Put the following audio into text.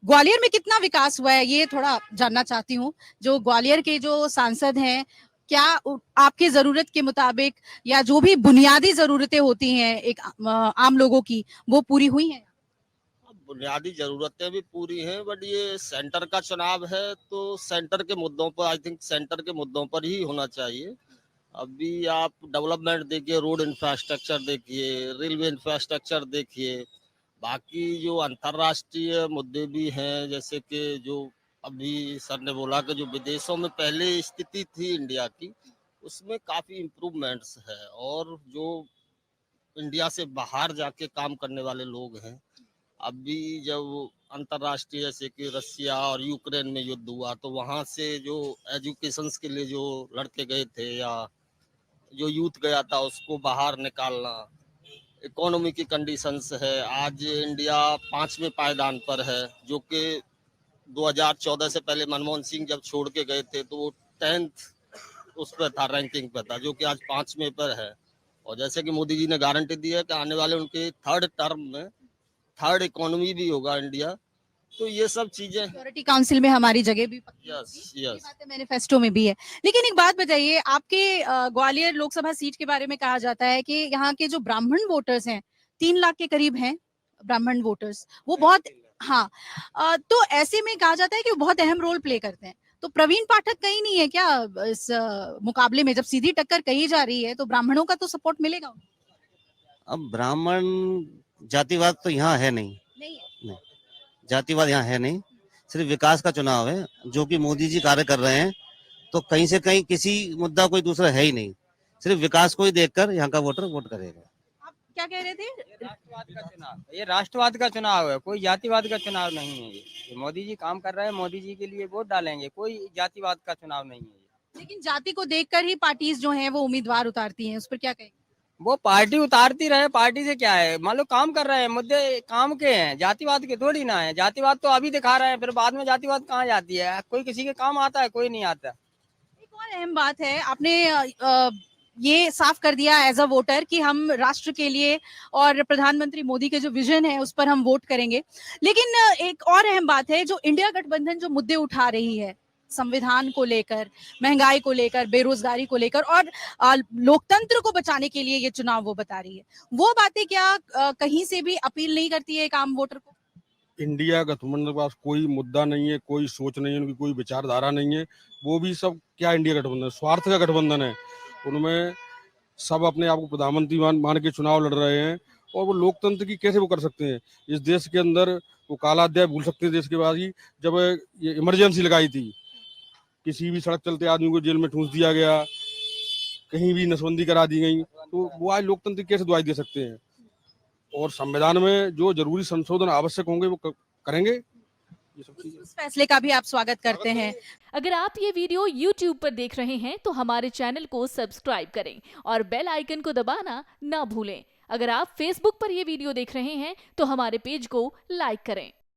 ग्वालियर में कितना विकास हुआ है ये थोड़ा जानना चाहती हूँ। जो ग्वालियर के जो सांसद हैं, क्या आपकी जरूरत के मुताबिक या जो भी बुनियादी जरूरतें होती हैं एक आम लोगों की, वो पूरी हुई हैं? बुनियादी जरूरतें भी पूरी हैं, बट ये सेंटर का चुनाव है तो सेंटर के मुद्दों पर, आई थिंक सेंटर के मुद्दों पर ही होना चाहिए। अभी आप डेवलपमेंट देखिए, रोड इंफ्रास्ट्रक्चर देखिए, रेलवे इंफ्रास्ट्रक्चर देखिए, बाकी जो अंतर्राष्ट्रीय मुद्दे भी हैं, जैसे कि जो अभी सर ने बोला कि जो विदेशों में पहले स्थिति थी इंडिया की, उसमें काफी इम्प्रूवमेंट्स है। और जो इंडिया से बाहर जाके काम करने वाले लोग हैं, अभी जब अंतर्राष्ट्रीय जैसे कि रसिया और यूक्रेन में युद्ध हुआ, तो वहां से जो एजुकेशन के लिए जो लड़के गए थे या जो यूथ गया था उसको बाहर निकालना, इकोनॉमी की कंडीशंस है। आज इंडिया 5वें पायदान पर है, जो कि 2014 से पहले मनमोहन सिंह जब छोड़ के गए थे तो वो 10th उस पर था, रैंकिंग पे था, जो कि आज 5वें पर है। और जैसे कि मोदी जी ने गारंटी दी है कि आने वाले उनके थर्ड टर्म में थर्ड इकोनॉमी भी होगा इंडिया। तो ये सब चीजें, सिक्योरिटी काउंसिल में हमारी जगह भी पक्की यस होगी, ये यस। बातें मैनिफेस्टो में भी है। लेकिन एक बात बताइए, आपके ग्वालियर लोकसभा सीट के बारे में कहा जाता है कि यहाँ के जो ब्राह्मण वोटर्स हैं, 3 लाख के करीब हैं ब्राह्मण वोटर्स, वो बहुत, हाँ, तो ऐसे में कहा जाता है कि वो बहुत अहम रोल प्ले करते हैं। तो प्रवीण पाठक कहीं नहीं है क्या इस मुकाबले में? जब सीधी टक्कर कही जा रही है तो ब्राह्मणों का तो सपोर्ट मिलेगा उनको? अब ब्राह्मण जातिवाद तो यहाँ है नहीं। नहीं है। नहीं, जातिवाद यहाँ है नहीं, सिर्फ विकास का चुनाव है जो कि मोदी जी कार्य कर रहे हैं। तो कहीं से कहीं किसी मुद्दा कोई दूसरा है ही नहीं, सिर्फ विकास को ही देखकर यहाँ का वोटर वोट करेगा। आप क्या कह रहे थे? ये राष्ट्रवाद का चुनाव है, कोई जातिवाद का चुनाव नहीं है। ये मोदी जी काम कर रहे हैं, मोदी जी के लिए वोट डालेंगे, कोई जातिवाद का चुनाव नहीं है ये। लेकिन जाति को देखकर ही पार्टीज जो हैं वो उम्मीदवार उतारती हैं, उस पर क्या कहेंगे? वो पार्टी उतारती रहे, पार्टी से क्या है, मान लो काम कर रहे हैं, मुद्दे काम के हैं, जातिवाद के थोड़ी ना है। जातिवाद तो अभी दिखा रहे हैं, फिर बाद में जातिवाद कहाँ जाती है? कोई किसी के काम आता है, कोई नहीं आता। एक और अहम बात है, आपने ये साफ कर दिया एज अ वोटर कि हम राष्ट्र के लिए और प्रधानमंत्री मोदी के जो विजन है उस पर हम वोट करेंगे। लेकिन एक और अहम बात है, जो इंडिया गठबंधन जो मुद्दे उठा रही है, संविधान को लेकर, महंगाई को लेकर, बेरोजगारी को लेकर और लोकतंत्र को बचाने के लिए ये चुनाव वो बता रही है, वो बातें क्या कहीं से भी अपील नहीं करती है एक आम वोटर को? इंडिया गठबंधन के पास कोई मुद्दा नहीं है, कोई सोच नहीं है, उनकी कोई विचारधारा नहीं है। वो भी सब क्या, इंडिया गठबंधन स्वार्थ का गठबंधन है। उनमें सब अपने आप को प्रधानमंत्री मान के चुनाव लड़ रहे हैं। और वो लोकतंत्र की कैसे वो कर सकते हैं इस देश के अंदर? वो काला अध्याय भूल सकते हैं देश के बाद ही, जब ये इमरजेंसी लगाई थी, किसी भी सड़क चलते आदमी को जेल में ठूंस दिया गया, कहीं भी नसबंदी करा दी गई। तो वो आज लोकतंत्र की कैसे दुआई दे सकते हैं? और संविधान में जो जरूरी संशोधन आवश्यक होंगे वो करेंगे। ये सब चीजें, उस फैसले का भी आप स्वागत करते हैं। अगर आप ये वीडियो YouTube पर देख रहे हैं तो हमारे चैनल को सब्सक्राइब करें और बेल आइकन को दबाना ना भूलें। अगर आप Facebook पर ये वीडियो देख रहे हैं तो हमारे पेज को लाइक करें।